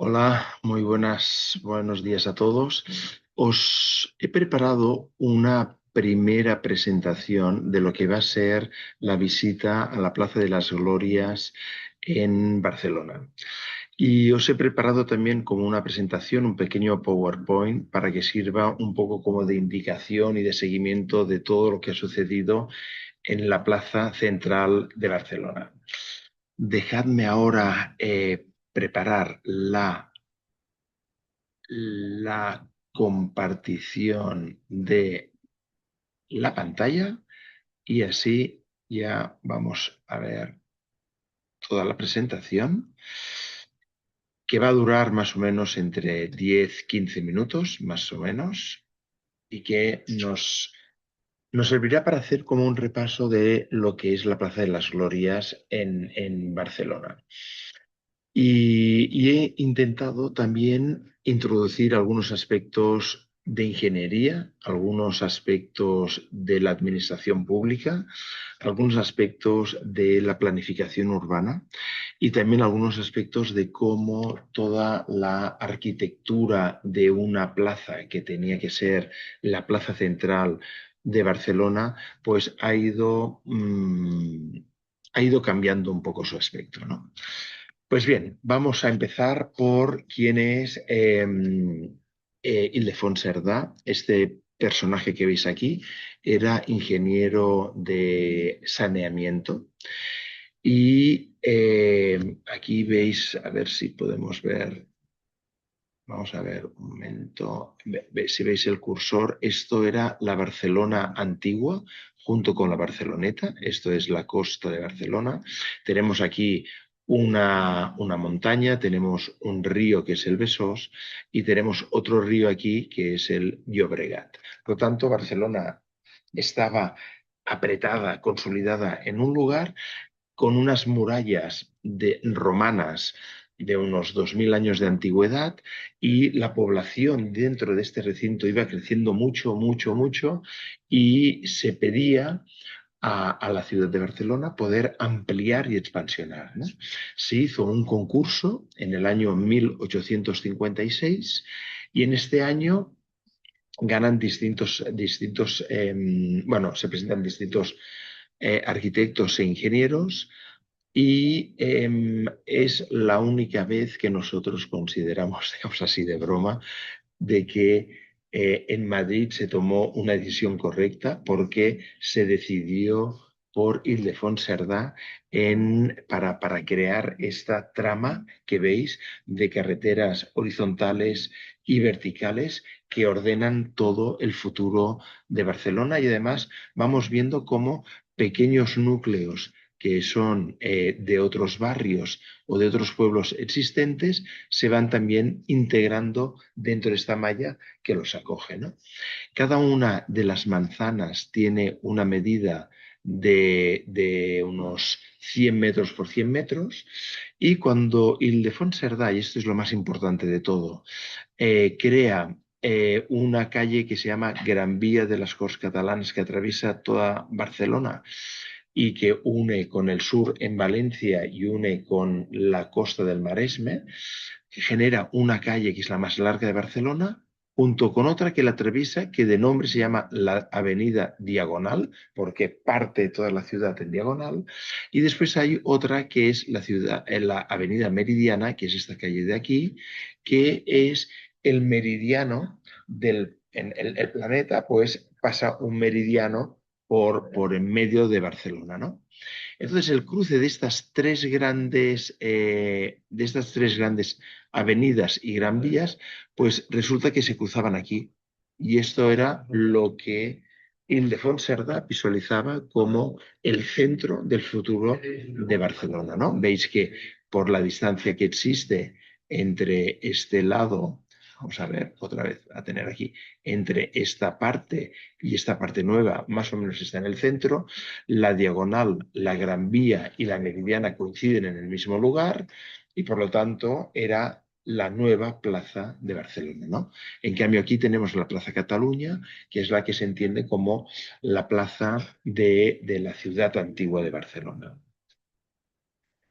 Hola, muy buenos días a todos. Os he preparado una primera presentación de lo que va a ser la visita a la Plaza de las Glorias en Barcelona. Y os he preparado también como una presentación, un pequeño PowerPoint para que sirva un poco como de indicación y de seguimiento de todo lo que ha sucedido en la Plaza Central de Barcelona. Dejadme ahora preparar la compartición de la pantalla y así ya vamos a ver toda la presentación, que va a durar más o menos entre 10-15 minutos, más o menos, y que nos servirá para hacer como un repaso de lo que es la Plaza de las Glorias en Barcelona. Y he intentado también introducir algunos aspectos de ingeniería, algunos aspectos de la administración pública, algunos aspectos de la planificación urbana y también algunos aspectos de cómo toda la arquitectura de una plaza que tenía que ser la plaza central de Barcelona, pues ha ido cambiando un poco su aspecto, ¿no? Pues bien, vamos a empezar por quién es Ildefons Cerdà. Este personaje que veis aquí era ingeniero de saneamiento. Y aquí veis, a ver si podemos ver, vamos a ver un momento, si veis el cursor, esto era la Barcelona antigua junto con la Barceloneta, esto es la costa de Barcelona. Tenemos aquí una montaña, tenemos un río que es el Besós y tenemos otro río aquí que es el Llobregat. Por lo tanto, Barcelona estaba apretada, consolidada en un lugar con unas murallas romanas de unos 2000 años de antigüedad, y la población dentro de este recinto iba creciendo mucho, mucho, mucho, y se pedía a la ciudad de Barcelona poder ampliar y expansionar, ¿no? Se hizo un concurso en el año 1856 y en este año ganan bueno, se presentan distintos arquitectos e ingenieros, y es la única vez que nosotros consideramos, digamos así de broma, de que en Madrid se tomó una decisión correcta porque se decidió por Ildefons Cerdà para crear esta trama que veis de carreteras horizontales y verticales que ordenan todo el futuro de Barcelona, y además vamos viendo cómo pequeños núcleos que son de otros barrios o de otros pueblos existentes se van también integrando dentro de esta malla que los acoge, ¿no? Cada una de las manzanas tiene una medida de unos 100 metros por 100 metros, y cuando Ildefons Cerdà, y esto es lo más importante de todo, crea una calle que se llama Gran Vía de las Corts Catalanes, que atraviesa toda Barcelona y que une con el sur en Valencia y une con la costa del Maresme, que genera una calle que es la más larga de Barcelona, junto con otra que la atraviesa, que de nombre se llama la Avenida Diagonal, porque parte toda la ciudad en diagonal, y después hay otra que es la Avenida Meridiana, que es esta calle de aquí, que es el meridiano el planeta, pues pasa un meridiano por en medio de Barcelona, ¿no? Entonces, el cruce de estas tres grandes avenidas y gran vías, pues resulta que se cruzaban aquí. Y esto era lo que Ildefons Cerdà visualizaba como el centro del futuro de Barcelona, ¿no? Veis que por la distancia que existe entre este lado, vamos a ver otra vez, a tener aquí, entre esta parte y esta parte nueva, más o menos está en el centro. La diagonal, la Gran Vía y la Meridiana coinciden en el mismo lugar, y por lo tanto era la nueva plaza de Barcelona, ¿no? En cambio, aquí tenemos la Plaza Cataluña, que es la que se entiende como la plaza de la ciudad antigua de Barcelona.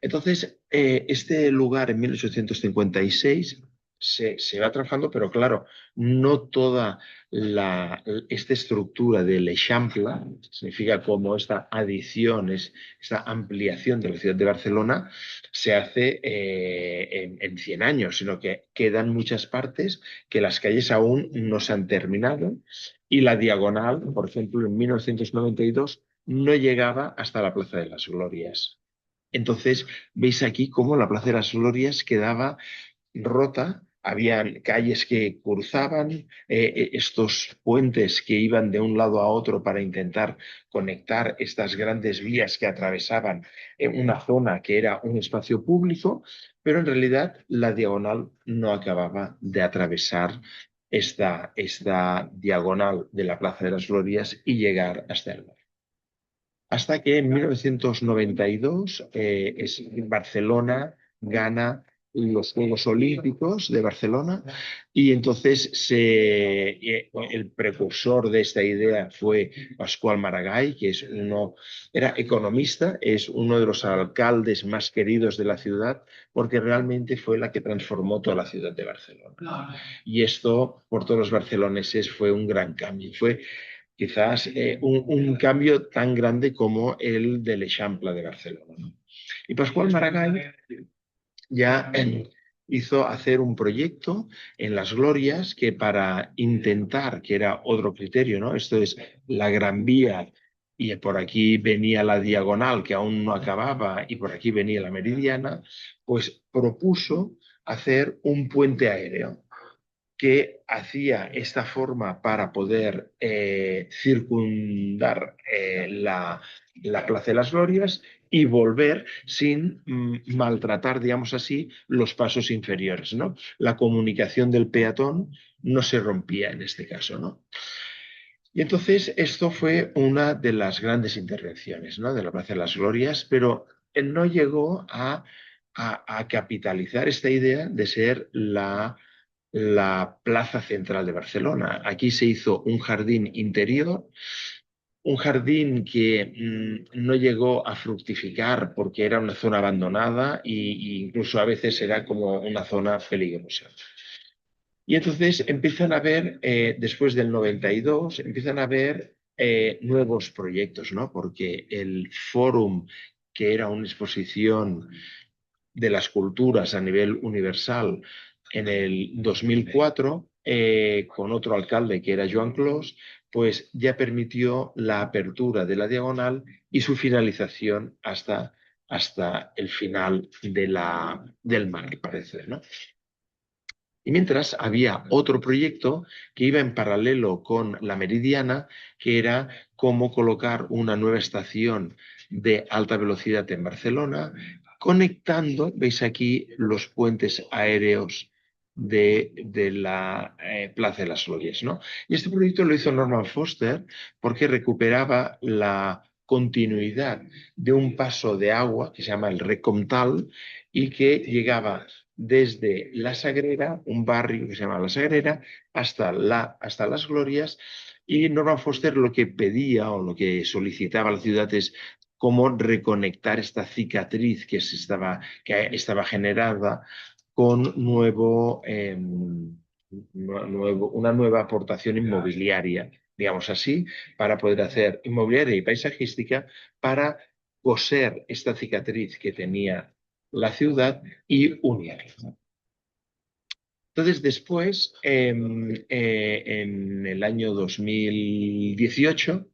Entonces, este lugar en 1856 se va trabajando, pero claro, no toda esta estructura del Eixample, significa como esta adición, esta ampliación de la ciudad de Barcelona, se hace en 100 años, sino que quedan muchas partes que las calles aún no se han terminado y la diagonal, por ejemplo, en 1992 no llegaba hasta la Plaza de las Glorias. Entonces, veis aquí cómo la Plaza de las Glorias quedaba rota, habían calles que cruzaban, estos puentes que iban de un lado a otro para intentar conectar estas grandes vías que atravesaban una zona que era un espacio público, pero en realidad la diagonal no acababa de atravesar esta diagonal de la Plaza de las Glorias y llegar hasta el mar. Hasta que en 1992 Barcelona gana los Juegos Olímpicos de Barcelona y entonces el precursor de esta idea fue Pasqual Maragall, que era economista, es uno de los alcaldes más queridos de la ciudad porque realmente fue la que transformó toda la ciudad de Barcelona. Y esto, por todos los barceloneses, fue un gran cambio. Fue quizás un cambio tan grande como el del Eixample de Barcelona, ¿no? Y Pasqual Maragall ya hizo hacer un proyecto en Las Glorias que para intentar, que era otro criterio, ¿no? Esto es la Gran Vía y por aquí venía la Diagonal que aún no acababa y por aquí venía la Meridiana, pues propuso hacer un puente aéreo que hacía esta forma para poder circundar la Plaza de las Glorias y volver sin maltratar, digamos así, los pasos inferiores, ¿no? La comunicación del peatón no se rompía en este caso, ¿no? Y entonces esto fue una de las grandes intervenciones, ¿no? De la Plaza de las Glorias, pero él no llegó a capitalizar esta idea de ser la plaza central de Barcelona. Aquí se hizo un jardín interior, un jardín que no llegó a fructificar porque era una zona abandonada e incluso a veces era como una zona peligrosa. Y entonces empiezan a ver, después del 92, empiezan a ver nuevos proyectos, ¿no? Porque el Fórum, que era una exposición de las culturas a nivel universal en el 2004, con otro alcalde que era Joan Clos, pues ya permitió la apertura de la diagonal y su finalización hasta el final del mar, parece, ¿no? Y mientras había otro proyecto que iba en paralelo con la Meridiana, que era cómo colocar una nueva estación de alta velocidad en Barcelona, conectando, veis aquí, los puentes aéreos de la Plaza de las Glorias, ¿no? Y este proyecto lo hizo Norman Foster porque recuperaba la continuidad de un paso de agua que se llama el Rec Comtal y que llegaba desde La Sagrera, un barrio que se llama La Sagrera, hasta Las Glorias, y Norman Foster lo que pedía o lo que solicitaba a la ciudad es cómo reconectar esta cicatriz que estaba generada con una nueva aportación inmobiliaria, digamos así, para poder hacer inmobiliaria y paisajística para coser esta cicatriz que tenía la ciudad y unirla. Entonces, después, en el año 2018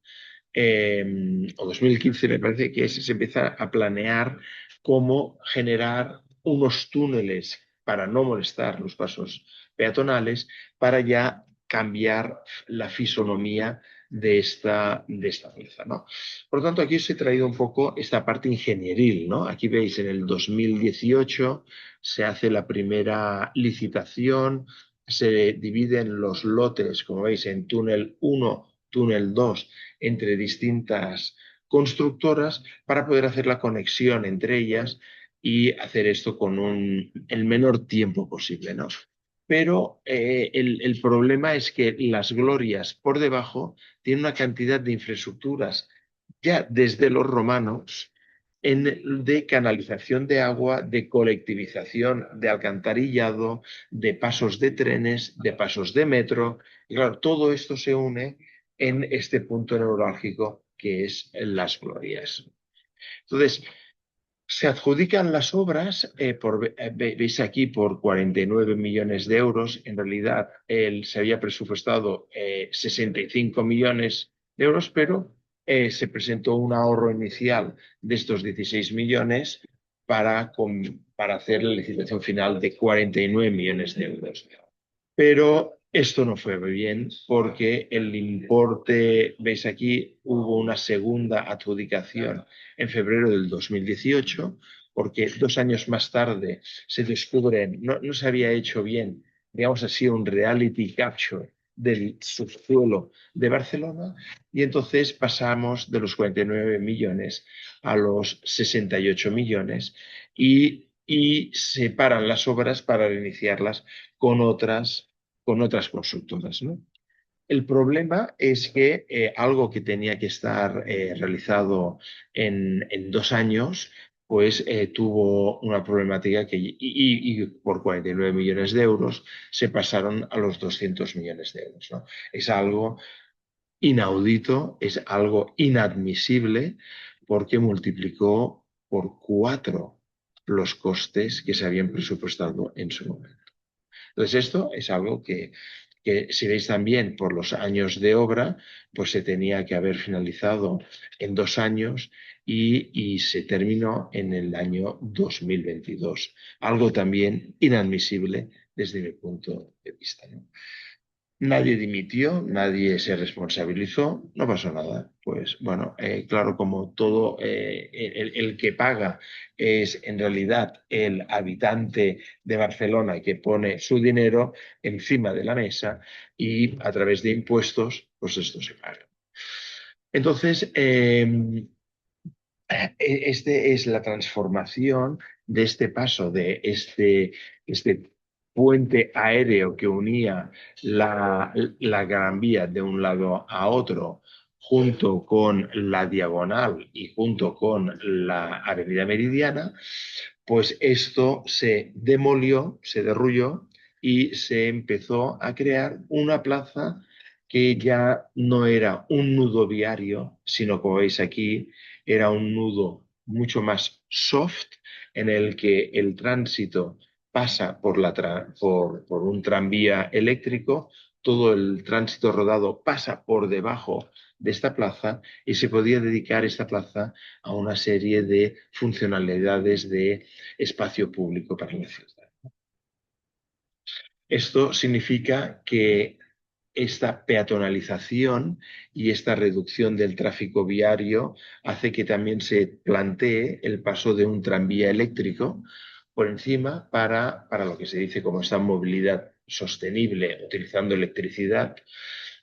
o 2015, me parece que se empieza a planear cómo generar unos túneles para no molestar los pasos peatonales, para ya cambiar la fisonomía de esta plaza, ¿no? Por lo tanto, aquí os he traído un poco esta parte ingenieril, ¿no? Aquí veis, en el 2018 se hace la primera licitación, se dividen los lotes, como veis, en túnel 1, túnel 2, entre distintas constructoras para poder hacer la conexión entre ellas y hacer esto con el menor tiempo posible, ¿no? Pero el problema es que las Glorias por debajo tienen una cantidad de infraestructuras ya desde los romanos de canalización de agua, de colectivización, de alcantarillado, de pasos de trenes, de pasos de metro. Y claro, todo esto se une en este punto neurálgico que es Las Glorias. Entonces, se adjudican las obras, veis aquí, por 49 millones de euros. En realidad, se había presupuestado 65 millones de euros, pero se presentó un ahorro inicial de estos 16 millones para hacer la licitación final de 49 millones de euros. Pero esto no fue muy bien porque el importe, veis aquí, hubo una segunda adjudicación en febrero del 2018, porque 2 años más tarde se descubren, no se había hecho bien, digamos así, un reality capture del subsuelo de Barcelona, y entonces pasamos de los 49 millones a los 68 millones y se paran las obras para reiniciarlas con otras constructoras, ¿no? El problema es que algo que tenía que estar realizado en 2 años, pues tuvo una problemática y por 49 millones de euros se pasaron a los 200 millones de euros, ¿no? Es algo inaudito, es algo inadmisible porque multiplicó por 4 los costes que se habían presupuestado en su momento. Entonces, esto es algo que, si veis también por los años de obra, pues se tenía que haber finalizado en 2 años y se terminó en el año 2022. Algo también inadmisible desde mi punto de vista, ¿no? Nadie dimitió, nadie se responsabilizó, no pasó nada. Pues bueno, claro, como todo, el que paga es en realidad el habitante de Barcelona que pone su dinero encima de la mesa y a través de impuestos, pues esto se paga. Entonces, este es la transformación de este paso, de este puente aéreo que unía la Gran Vía de un lado a otro, junto con la Diagonal y junto con la Avenida Meridiana. Pues esto se demolió, se derrulló y se empezó a crear una plaza que ya no era un nudo viario, sino, como veis aquí, era un nudo mucho más soft, en el que el tránsito pasa por un tranvía eléctrico, todo el tránsito rodado pasa por debajo de esta plaza y se podía dedicar esta plaza a una serie de funcionalidades de espacio público para la ciudad. Esto significa que esta peatonalización y esta reducción del tráfico viario hace que también se plantee el paso de un tranvía eléctrico por encima para lo que se dice como esta movilidad sostenible utilizando electricidad.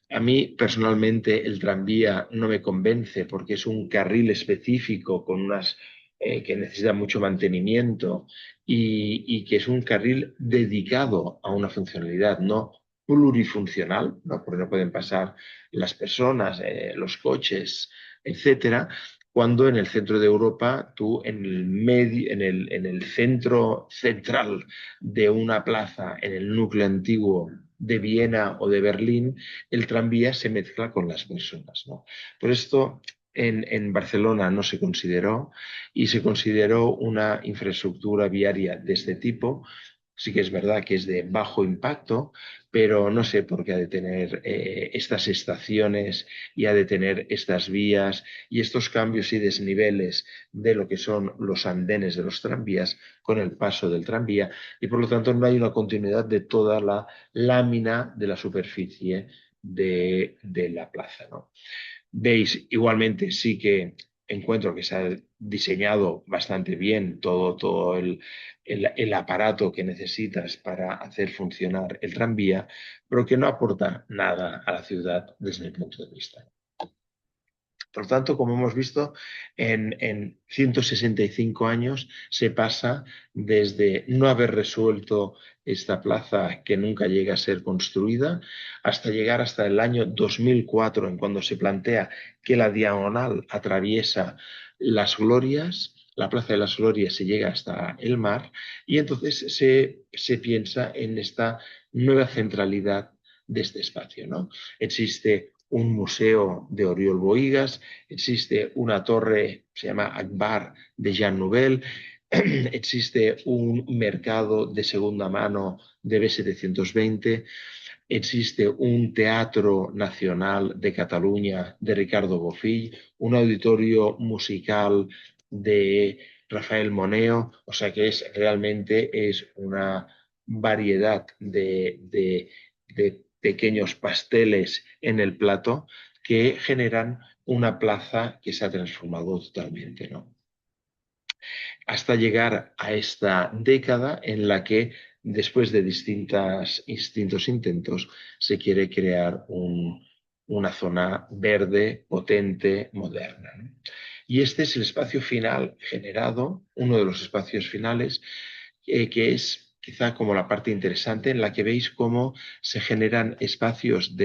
A mí personalmente el tranvía no me convence porque es un carril específico con unas que necesita mucho mantenimiento y que es un carril dedicado a una funcionalidad, no plurifuncional, ¿no? Porque no pueden pasar las personas, los coches, etcétera, cuando en el centro de Europa, tú en el medio, en el centro central de una plaza, en el núcleo antiguo de Viena o de Berlín, el tranvía se mezcla con las personas, ¿no? Por esto en Barcelona no se consideró y se consideró una infraestructura viaria de este tipo. Sí que es verdad que es de bajo impacto, pero no sé por qué ha de tener estas estaciones y ha de tener estas vías y estos cambios y desniveles de lo que son los andenes de los tranvías con el paso del tranvía, y por lo tanto no hay una continuidad de toda la lámina de la superficie de la plaza, ¿no? Veis, igualmente sí que encuentro que se ha diseñado bastante bien todo el aparato que necesitas para hacer funcionar el tranvía, pero que no aporta nada a la ciudad desde mi punto de vista. Por lo tanto, como hemos visto, en 165 años se pasa desde no haber resuelto esta plaza que nunca llega a ser construida, hasta llegar hasta el año 2004, en cuando se plantea que la diagonal atraviesa Las Glorias, la Plaza de las Glorias se llega hasta el mar y entonces se piensa en esta nueva centralidad de este espacio, ¿no? Existe un museo de Oriol Bohigas, existe una torre, se llama Akbar de Jean Nouvel, existe un mercado de segunda mano de B720, existe un Teatro Nacional de Cataluña de Ricardo Bofill, un auditorio musical de Rafael Moneo, o sea que realmente es una variedad de pequeños pasteles en el plato que generan una plaza que se ha transformado totalmente, ¿no? Hasta llegar a esta década en la que, después de distintos intentos, se quiere crear una zona verde, potente, moderna, ¿no? Y este es el espacio final generado, uno de los espacios finales, que es quizá como la parte interesante en la que veis cómo se generan espacios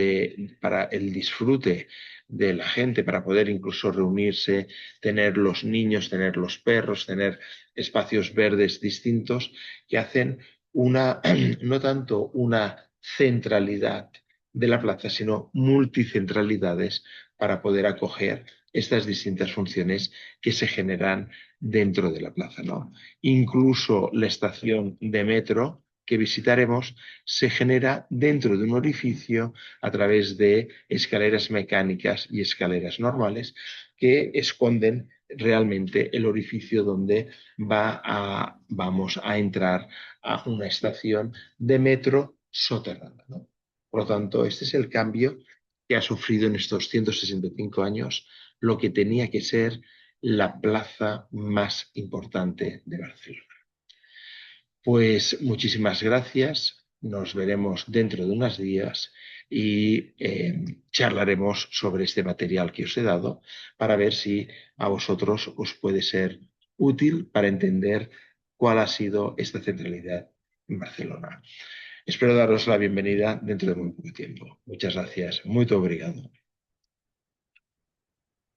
para el disfrute de la gente, para poder incluso reunirse, tener los niños, tener los perros, tener espacios verdes distintos que hacen no tanto una centralidad de la plaza, sino multicentralidades para poder acoger estas distintas funciones que se generan dentro de la plaza, ¿no? Incluso la estación de metro que visitaremos se genera dentro de un orificio a través de escaleras mecánicas y escaleras normales que esconden realmente el orificio donde vamos a entrar a una estación de metro soterrada, ¿no? Por lo tanto, este es el cambio que ha sufrido en estos 165 años lo que tenía que ser la plaza más importante de Barcelona. Pues muchísimas gracias, nos veremos dentro de unos días y charlaremos sobre este material que os he dado para ver si a vosotros os puede ser útil para entender cuál ha sido esta centralidad en Barcelona. Espero daros la bienvenida dentro de muy poco tiempo. Muchas gracias, muy obrigado.